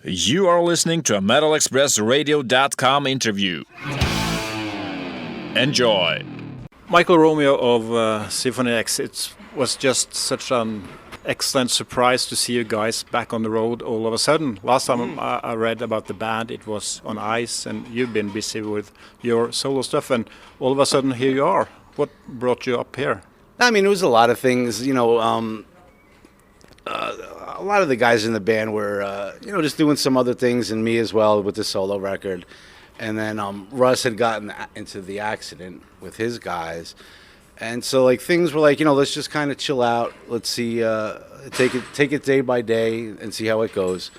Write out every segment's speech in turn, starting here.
You are listening to a MetalExpressRadio.com interview. Enjoy. Michael Romeo of Symphony X, it was just such an excellent surprise to see you guys back on the road all of a sudden. Last time I read about the band, it was on ice, and you've been busy with your solo stuff, and all of a sudden here you are. What brought you up here? I mean, it was a lot of things, a lot of the guys in the band were, just doing some other things, and me as well with the solo record. And then Russ had gotten into the accident with his guys. And so, things were let's just kind of chill out. Let's see, take it day by day and see how it goes.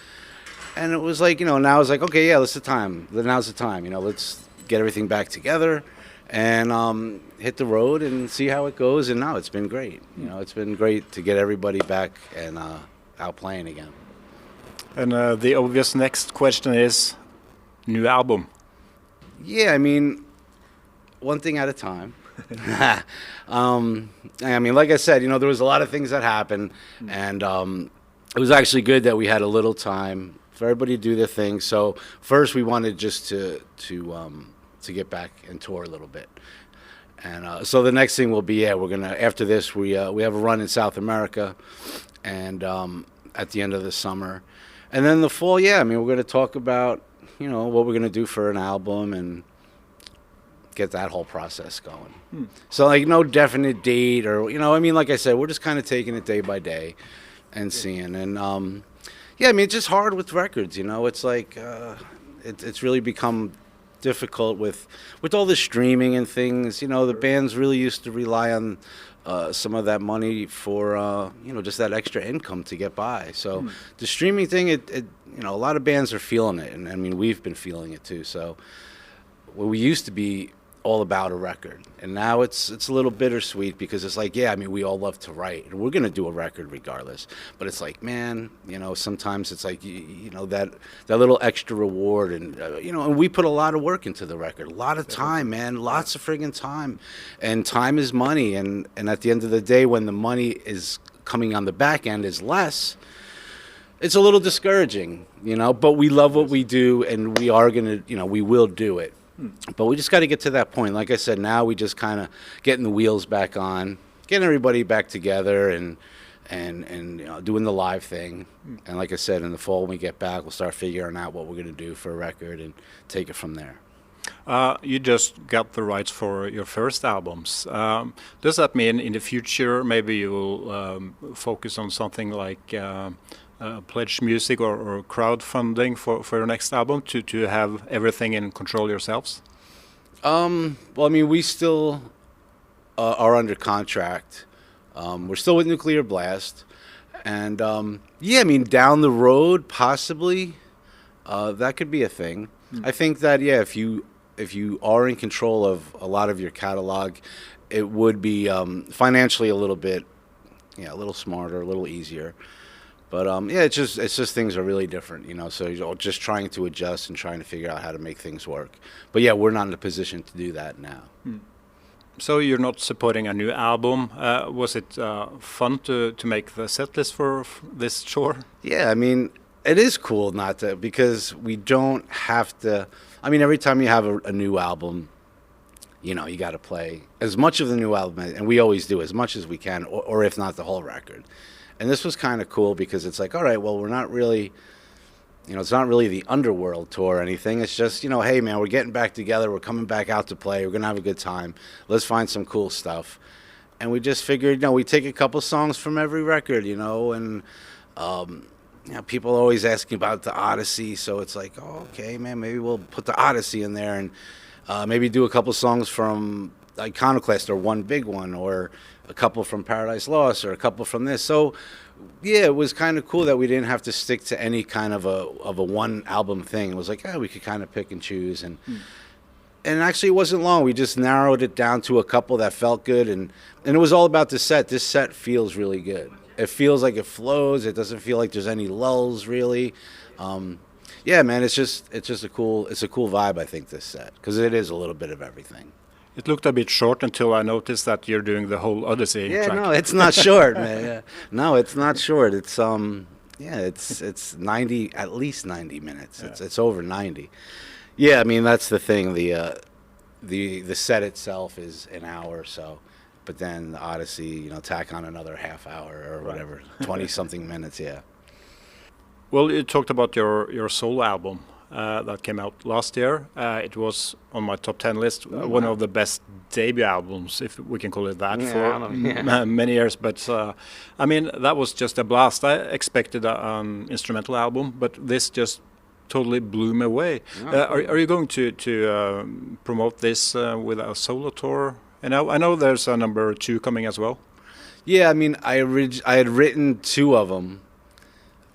And it was now it's okay, yeah, now's the time. Let's get everything back together and hit the road and see how it goes. And now it's been great. It's been great to get everybody back and out playing again. And the obvious next question is, new album. Yeah, I mean, one thing at a time. Like I said, there was a lot of things that happened, and it was actually good that we had a little time for everybody to do their thing. So first, we wanted just to get back and tour a little bit, and so the next thing will be we're gonna, after this we have a run in South America, and at the end of the summer, and then the fall. Yeah, we're gonna talk about what we're gonna do for an album and get that whole process going. So no definite date or like I said, we're just kind of taking it day by day and seeing. And it's just hard with records. It's it's really become difficult with all the streaming and things. The bands really used to rely on some of that money for just that extra income to get by. So the streaming thing, a lot of bands are feeling it, and we've been feeling it too. So we used to be all about a record, and now it's a little bittersweet because it's we all love to write, and we're gonna do a record regardless. But it's man, sometimes it's that little extra reward, and and we put a lot of work into the record, a lot of time, man, lots of friggin' time, and time is money, and at the end of the day, when the money is coming on the back end is less, it's a little discouraging, but we love what we do, and we are gonna, we will do it. But we just got to get to that point. Like I said, now we just kind of getting the wheels back on, getting everybody back together, and doing the live thing. And like I said, in the fall when we get back, we'll start figuring out what we're going to do for a record and take it from there. You just got the rights for your first albums. Does that mean in the future maybe you will focus on something like pledge music or crowdfunding for your next album to have everything in control yourselves? We still are under contract. We're still with Nuclear Blast, and down the road possibly that could be a thing. I think that if you are in control of a lot of your catalog, it would be financially a little smarter, a little easier. But it's just things are really different, So you're just trying to adjust and trying to figure out how to make things work. But we're not in a position to do that now. So you're not supporting a new album. Was it fun to make the setlist for this tour? Yeah, it is cool not to, because we don't have to. Every time you have a new album, you got to play as much of the new album, and we always do as much as we can, or if not the whole record. And this was kind of cool because it's all right, well, we're not really, it's not really the Underworld tour or anything. It's just, hey, man, we're getting back together. We're coming back out to play. We're going to have a good time. Let's find some cool stuff. And we just figured, we take a couple songs from every record, and people are always asking about the Odyssey. So it's okay, man, maybe we'll put the Odyssey in there and maybe do a couple songs from Iconoclast, or one big one, or a couple from Paradise Lost, or a couple from this. So it was kind of cool that we didn't have to stick to any kind of a one album thing. It was we could kind of pick and choose, and actually it wasn't long. We just narrowed it down to a couple that felt good, and it was all about the set. This set feels really good. It feels like it flows. It doesn't feel like there's any lulls really. Man, it's just a cool vibe, I think, this set, because it is a little bit of everything. It looked a bit short until I noticed that you're doing the whole Odyssey track. No, it's not short, man. Yeah. No, it's not short. It's Yeah, it's 90, at least 90 minutes. Yeah. It's over 90. Yeah, I mean that's the thing. The set itself is an hour or so, but then the Odyssey, tack on another half hour or whatever, 20 something minutes. Yeah. Well, you talked about your solo album that came out last year. It was on my top 10 list, one of the best debut albums, if we can call it that, for many years. But I mean, that was just a blast. I expected an instrumental album, but this just totally blew me away. Are you going to promote this with a solo tour? And I know there's a number 2 coming as well. Yeah, I mean, I had written 2 of them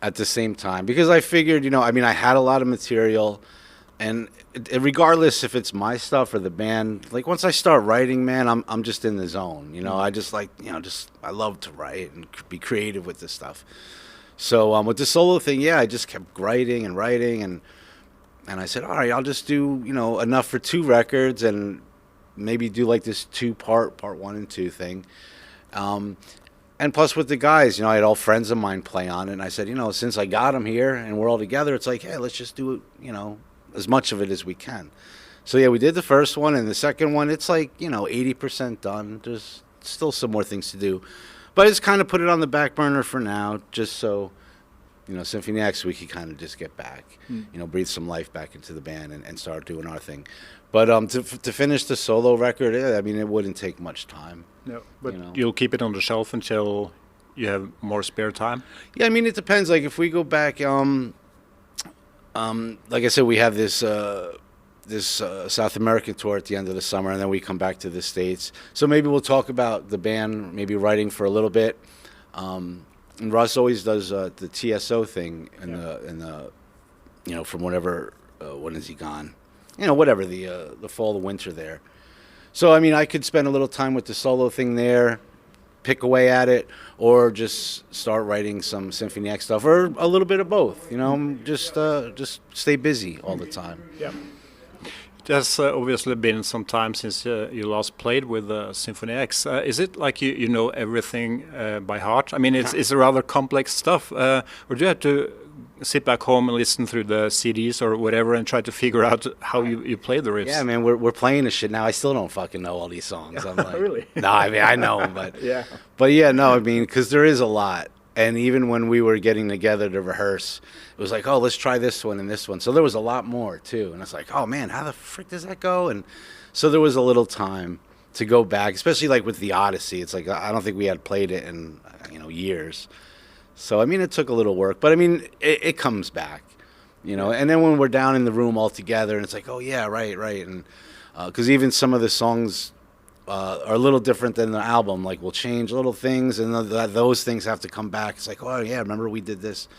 at the same time because I figured, I had a lot of material, and regardless if it's my stuff or the band, like once I start writing, man, I'm just in the zone. I just like, I love to write and be creative with this stuff. So with the solo thing, yeah, I just kept writing, and I said, all right, I'll just do, enough for 2 records and maybe do like this 2-part, part 1 and 2 thing. And plus with the guys, I had all friends of mine play on it. And I said, since I got them here and we're all together, it's like, hey, let's just do it, as much of it as we can. So, yeah, we did the first one. And the second one, it's like, 80% done. There's still some more things to do. But I just kind of put it on the back burner for now, just so, Symphony X, we could kind of just get back, breathe some life back into the band and start doing our thing. But to finish the solo record, I mean, it wouldn't take much time. No, but you'll keep it on the shelf until you have more spare time? Yeah, I mean, it depends. Like, if we go back, like I said, we have this South American tour at the end of the summer, and then we come back to the States. So maybe we'll talk about the band, maybe writing for a little bit. And Russ always does the TSO thing in the from whatever, when is he gone? Whatever, the fall, the winter there. So, I mean, I could spend a little time with the solo thing there, pick away at it, or just start writing some Symphony X stuff, or a little bit of both, just stay busy all the time. Yeah. There's obviously been some time since you last played with Symphony X. Is it like you know everything by heart? I mean, it's rather complex stuff. Or do you have to sit back home and listen through the CDs or whatever and try to figure out how you play the riffs? Yeah, man, we're playing this shit now. I still don't fucking know all these songs. I'm like, really? No, I mean, I know them, but yeah. But yeah, no, I mean, because there is a lot. And even when we were getting together to rehearse, it was like, oh, let's try this one and this one. So there was a lot more, too. And it's like, oh, man, how the frick does that go? And so there was a little time to go back, especially like with the Odyssey. It's like, I don't think we had played it in, years. So, I mean, it took a little work. But, I mean, it comes back, And then when we're down in the room all together, and it's like, oh, yeah, right. And because even some of the songs are a little different than the album. Like, we'll change little things, and those things have to come back. It's like, oh, yeah, remember we did this.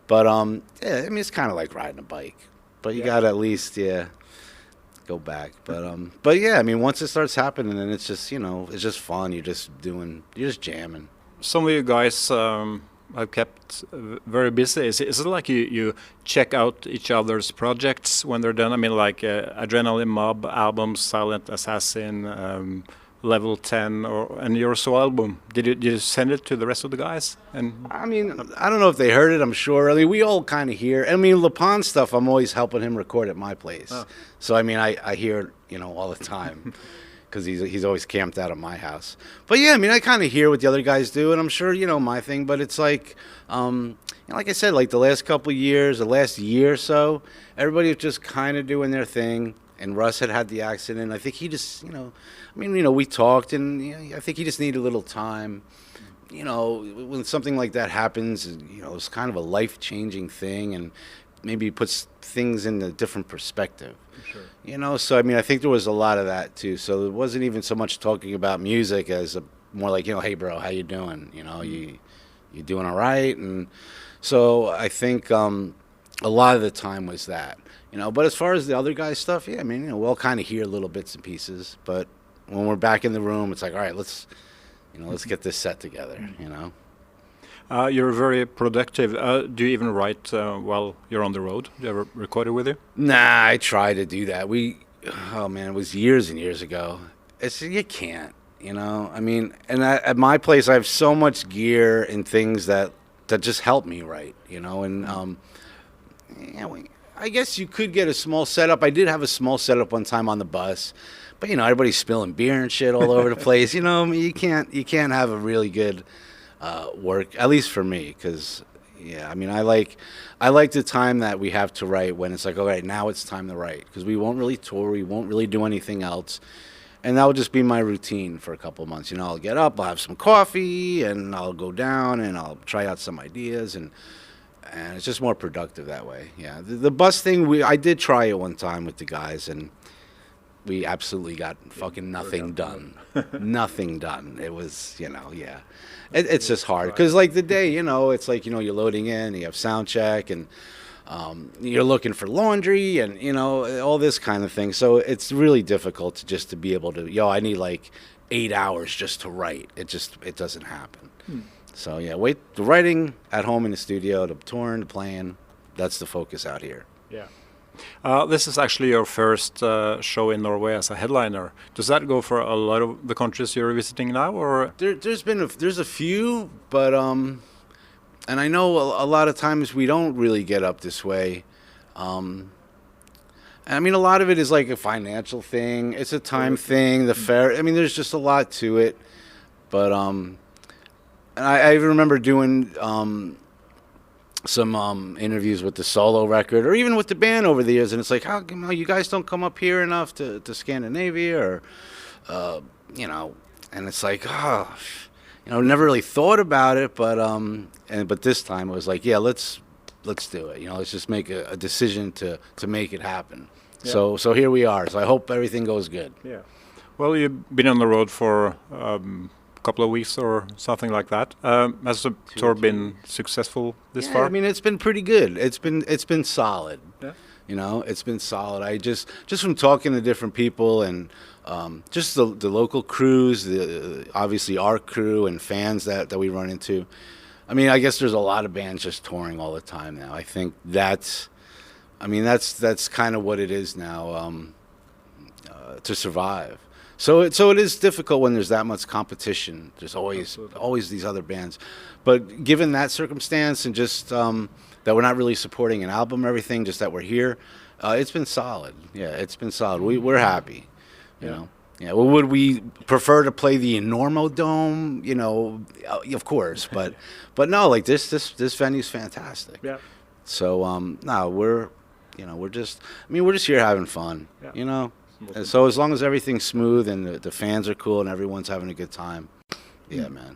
But, yeah, I mean, it's kind of like riding a bike. But you got to at least, go back. But, yeah, I mean, once it starts happening, then it's just, it's just fun. You're just jamming. Some of you guys have kept very busy. Is it like you check out each other's projects when they're done? I mean, like Adrenaline Mob albums, Silent Assassin, Level 10, and your solo album. Did you send it to the rest of the guys? And I mean, I don't know if they heard it. I'm sure. I mean, we all kind of hear. I mean, LePon stuff, I'm always helping him record at my place. Oh. So I mean, I hear it, all the time. Because he's always camped out at my house. But yeah, I mean, I kind of hear what the other guys do, and I'm sure my thing. But it's like, like I said, like the last couple of years, the last year or so, everybody was just kind of doing their thing. And Russ had the accident. I think he just, we talked, and I think he just needed a little time. When something like that happens, it's kind of a life-changing thing, and maybe puts things in a different perspective. Sure. So I mean, I think there was a lot of that too. So it wasn't even so much talking about music as more like, hey bro, how you doing? You doing all right? And so I think a lot of the time was that. But as far as the other guys' stuff, yeah, I mean, we'll kind of hear little bits and pieces. But when we're back in the room, it's like, all right, let's get this set together. You're very productive. Do you even write while you're on the road? Do you ever record it with you? Nah, I try to do that. It was years and years ago. You can't, I mean, and at my place, I have so much gear and things that, that just help me write, and I guess you could get a small setup. I did have a small setup one time on the bus, but everybody's spilling beer and shit all over the place. You can't have a really good work, at least for me, because I like the time that we have to write when it's like, all right, now it's time to write, because we won't really tour, we won't really do anything else, and that will just be my routine for a couple of months. I'll get up, I'll have some coffee, and I'll go down and I'll try out some ideas, and it's just more productive that way. Yeah, the bus thing, I did try it one time with the guys, and we absolutely got fucking nothing done. Nothing done. It was, yeah. It's just hard because, like, the day, it's like, you're loading in, you have sound check, and you're looking for laundry, and all this kind of thing. So it's really difficult to be able to. I need like 8 hours just to write. It doesn't happen. So yeah, the writing at home in the studio, the touring, the playing. That's the focus out here. Yeah. This is actually your first show in Norway as a headliner. Does that go for a lot of the countries you're visiting now, or there's a few, but and I know a lot of times we don't really get up this way. And I mean, a lot of it is like a financial thing. It's a time thing. The fair. I mean, there's just a lot to it. But and I remember doing some interviews with the solo record, or even with the band over the years, and it's like, how come you guys don't come up here enough to Scandinavia, or and it's like, never really thought about it, but this time it was like, yeah, let's do it. Let's just make a decision to make it happen. Yeah. So here we are. So I hope everything goes good. Yeah. Well, you've been on the road for couple of weeks or something like that. Has the tour been successful this far? I mean, it's been pretty good. It's been solid. Yeah. It's been solid. I just from talking to different people, and just the local crews, obviously our crew and fans that we run into. I mean, I guess there's a lot of bands just touring all the time now. I think that's kind of what it is now, to survive. So it is difficult when there's that much competition. There's always these other bands, but given that circumstance, and just that we're not really supporting an album or everything, just that we're here, it's been solid. Yeah, it's been solid. We're happy, you know. Yeah. Well, would we prefer to play the Enormo Dome? Of course, but no, like this venue's fantastic. Yeah. So no, we're just here having fun. Yeah. And so as long as everything's smooth and the fans are cool and everyone's having a good time, yeah, man.